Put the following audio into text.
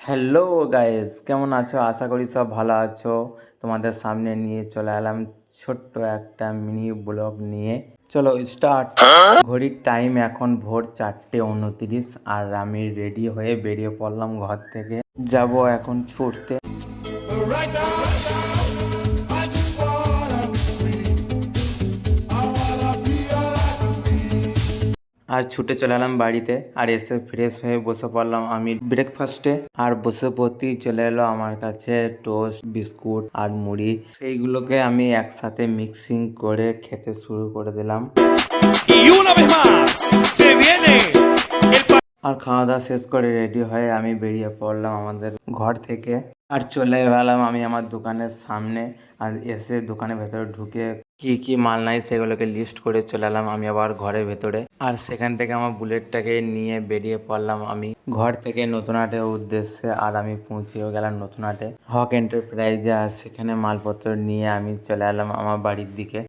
Hello guys, কেমন আছো? আশা করি সব ভালো আছো। তোমাদের সামনে নিয়ে চলে এলাম ছোট্ট একটা মিনি ব্লগ নিয়ে। চলো স্টার্ট। ঘড়ির টাইম এখন ভোর 4:29 আর আমি রেডি হয়ে বেরিয়ে পড়লাম ঘর থেকে। যাব এখন ছুটতে। আর ছুটে চলে এলাম বাড়িতে, আর এসে ফ্রেশ হয়ে বসে পড়লাম আমি ব্রেকফাস্টে। আর বসে পড়তেই চলে এলো আমার কাছে টোস্ট, বিস্কুট আর মুড়ি। সেইগুলোকে আমি একসাথে মিক্সিং করে খেতে শুরু করে দিলাম। আর খাওয়া দাওয়া শেষ করে রেডি হয়ে আমি বেরিয়ে পড়লাম আমাদের ঘর থেকে। আর চলে গেলাম আমি আমার দোকানের সামনে। আর এসে দোকানের ভেতরে ঢুকে কি কি মাল নাই সেগুলোকে লিস্ট করে চলে এলাম আমি আবার ঘরের ভেতরে। আর সেখান থেকে আমার বুলেটটাকে নিয়ে বেরিয়ে পড়লাম আমি ঘর থেকে নতুন হাটের উদ্দেশ্যে। আর আমি পৌঁছেও গেলাম নতুন হাটে হক এন্টারপ্রাইজে। আর সেখানে মালপত্র নিয়ে আমি চলে এলাম আমার বাড়ির দিকে।